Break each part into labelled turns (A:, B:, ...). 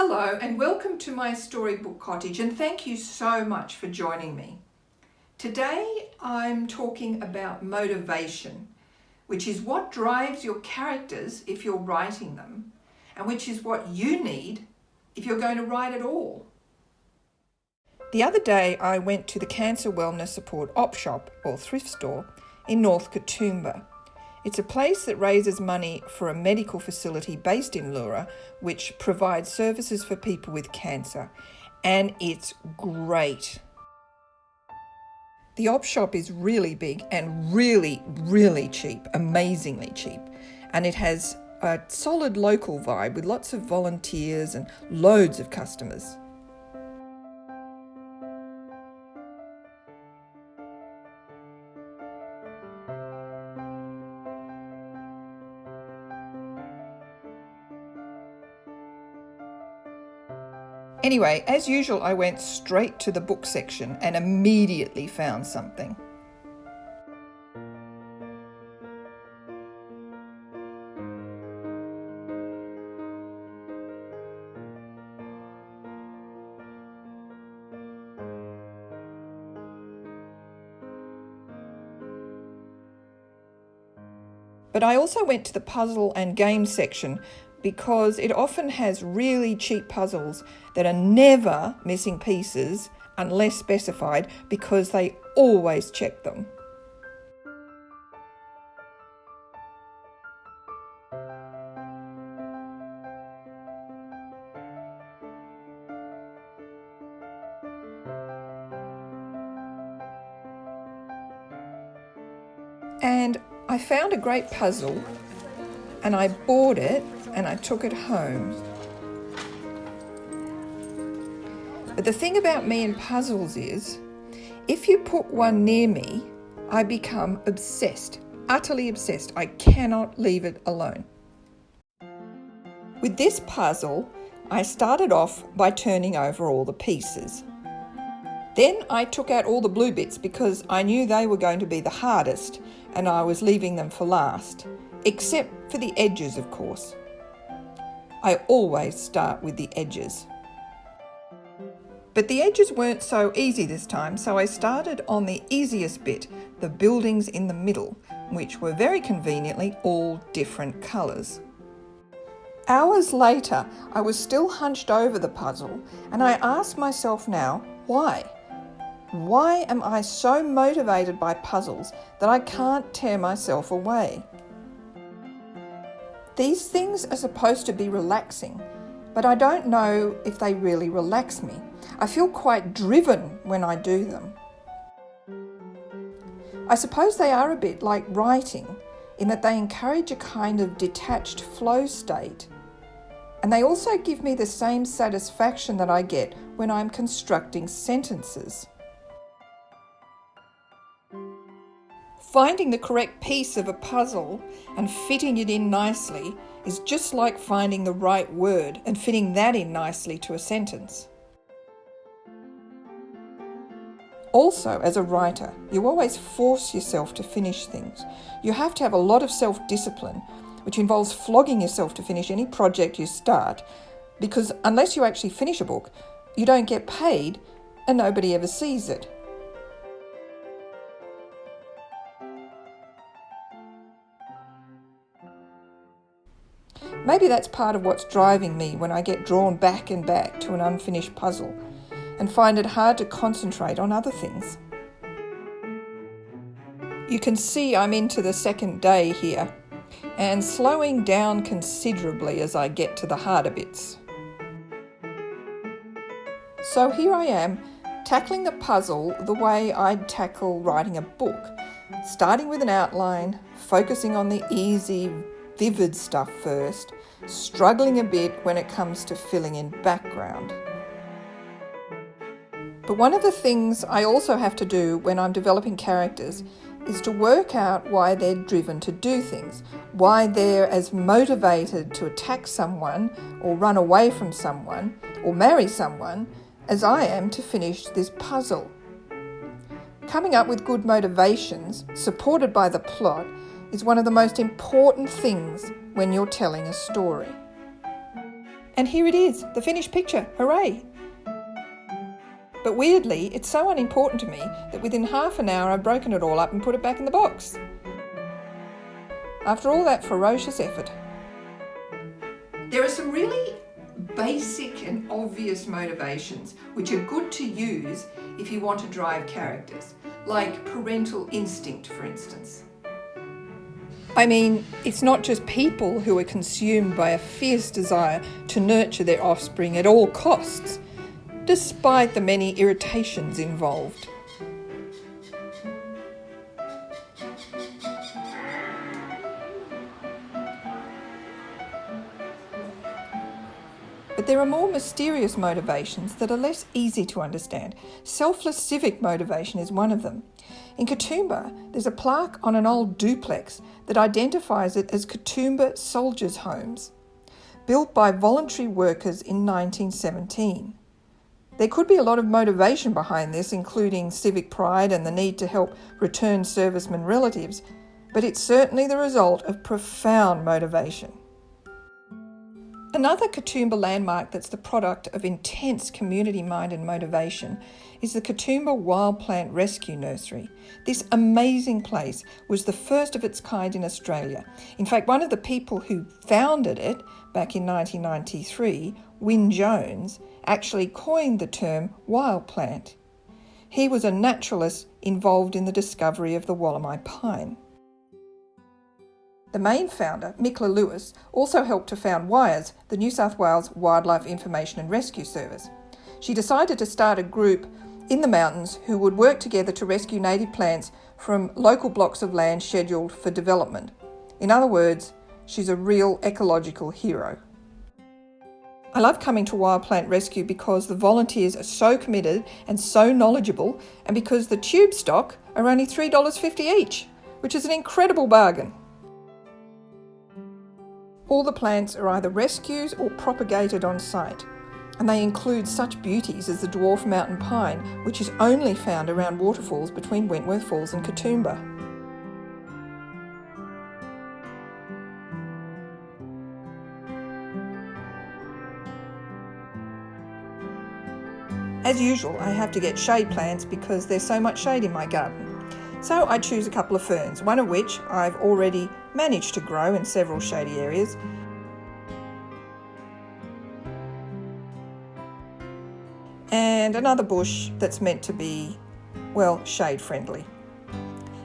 A: Hello and welcome to my storybook cottage, and thank you so much for joining me. Today I'm talking about motivation, which is what drives your characters if you're writing them, and which is what you need if you're going to write at all. The other day I went to the Cancer Wellness Support op shop or thrift store in North Katoomba. It's a place that raises money for a medical facility based in Leura, which provides services for people with cancer, and it's great. The op shop is really big and really cheap, amazingly cheap, and it has a solid local vibe with lots of volunteers and loads of customers. Anyway, as usual, I went straight to the book section and immediately found something. But I also went to the puzzle and game section because it often has really cheap puzzles that are never missing pieces unless specified, because they always check them. And I found a great puzzle and I bought it and I took it home. But the thing about me and puzzles is, if you put one near me, I become obsessed, utterly obsessed. I cannot leave it alone. With this puzzle, I started off by turning over all the pieces. Then I took out all the blue bits because I knew they were going to be the hardest and I was leaving them for last, except for the edges, of course. I always start with the edges. But the edges weren't so easy this time, so I started on the easiest bit, the buildings in the middle, which were very conveniently all different colours. Hours later, I was still hunched over the puzzle, and I asked myself now, why? Why am I so motivated by puzzles that I can't tear myself away? These things are supposed to be relaxing, but I don't know if they really relax me. I feel quite driven when I do them. I suppose they are a bit like writing, in that they encourage a kind of detached flow state. And they also give me the same satisfaction that I get when I'm constructing sentences. Finding the correct piece of a puzzle and fitting it in nicely is just like finding the right word and fitting that in nicely to a sentence. Also, as a writer, you always force yourself to finish things. You have to have a lot of self-discipline, which involves flogging yourself to finish any project you start, because unless you actually finish a book, you don't get paid and nobody ever sees it. Maybe that's part of what's driving me when I get drawn back and back to an unfinished puzzle and find it hard to concentrate on other things. You can see I'm into the second day here and slowing down considerably as I get to the harder bits. So here I am, tackling the puzzle the way I'd tackle writing a book, starting with an outline, focusing on the easy, vivid stuff first, struggling a bit when it comes to filling in background. But one of the things I also have to do when I'm developing characters is to work out why they're driven to do things, why they're as motivated to attack someone or run away from someone or marry someone as I am to finish this puzzle. Coming up with good motivations, supported by the plot, is one of the most important things when you're telling a story. And here it is, the finished picture, hooray! But weirdly, it's so unimportant to me that within half an hour I've broken it all up and put it back in the box. After all that ferocious effort. There are some really basic and obvious motivations which are good to use if you want to drive characters, like parental instinct, for instance. I mean, it's not just people who are consumed by a fierce desire to nurture their offspring at all costs, despite the many irritations involved. But there are more mysterious motivations that are less easy to understand. Selfless civic motivation is one of them. In Katoomba, there's a plaque on an old duplex that identifies it as Katoomba Soldiers' Homes, built by voluntary workers in 1917. There could be a lot of motivation behind this, including civic pride and the need to help returned servicemen relatives, but it's certainly the result of profound motivation. Another Katoomba landmark that's the product of intense community mind and motivation is the Katoomba Wild Plant Rescue Nursery. This amazing place was the first of its kind in Australia. In fact, one of the people who founded it back in 1993, Wyn Jones, actually coined the term wild plant. He was a naturalist involved in the discovery of the Wallamai pine. The main founder, Mickla Lewis, also helped to found WIRES, the New South Wales Wildlife Information and Rescue Service. She decided to start a group in the mountains who would work together to rescue native plants from local blocks of land scheduled for development. In other words, she's a real ecological hero. I love coming to Wild Plant Rescue because the volunteers are so committed and so knowledgeable, and because the tube stock are only $3.50 each, which is an incredible bargain. All the plants are either rescues or propagated on site, and they include such beauties as the dwarf mountain pine, which is only found around waterfalls between Wentworth Falls and Katoomba. As usual, I have to get shade plants because there's so much shade in my garden. So I choose a couple of ferns, one of which I've already managed to grow in several shady areas. And another bush that's meant to be, well, shade friendly.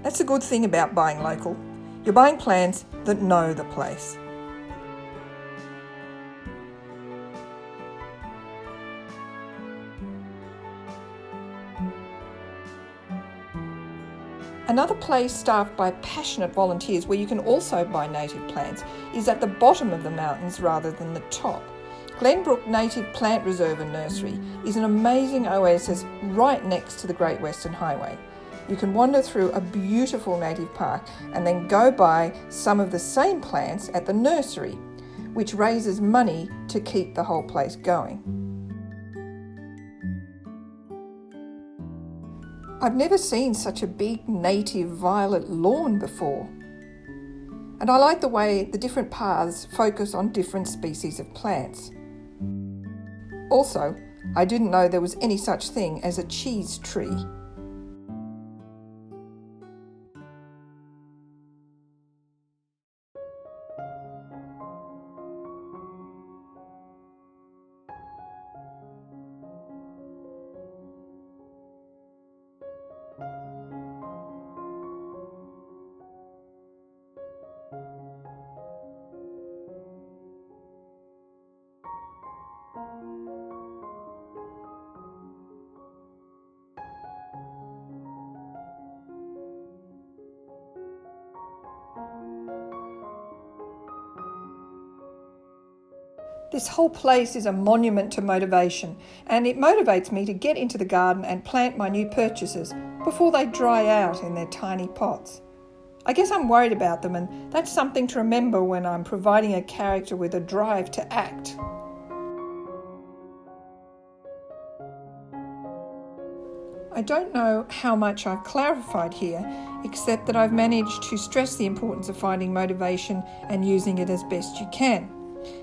A: That's the good thing about buying local. You're buying plants that know the place. Another place staffed by passionate volunteers where you can also buy native plants is at the bottom of the mountains rather than the top. Glenbrook Native Plant Reserve and Nursery is an amazing oasis right next to the Great Western Highway. You can wander through a beautiful native park and then go buy some of the same plants at the nursery, which raises money to keep the whole place going. I've never seen such a big native violet lawn before. And I like the way the different paths focus on different species of plants. Also, I didn't know there was any such thing as a cheese tree. This whole place is a monument to motivation, and it motivates me to get into the garden and plant my new purchases before they dry out in their tiny pots. I guess I'm worried about them, and that's something to remember when I'm providing a character with a drive to act. I don't know how much I've clarified here, except that I've managed to stress the importance of finding motivation and using it as best you can.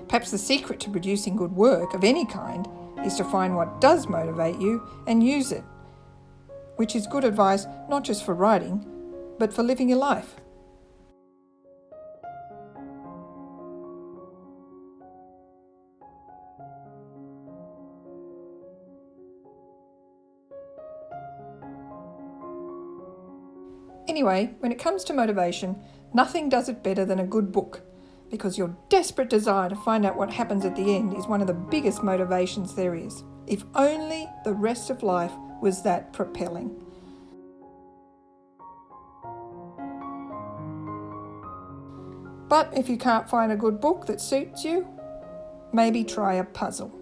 A: Perhaps the secret to producing good work of any kind is to find what does motivate you and use it, which is good advice not just for writing, but for living your life. Anyway, when it comes to motivation, nothing does it better than a good book, because your desperate desire to find out what happens at the end is one of the biggest motivations there is. If only the rest of life was that propelling. But if you can't find a good book that suits you, maybe try a puzzle.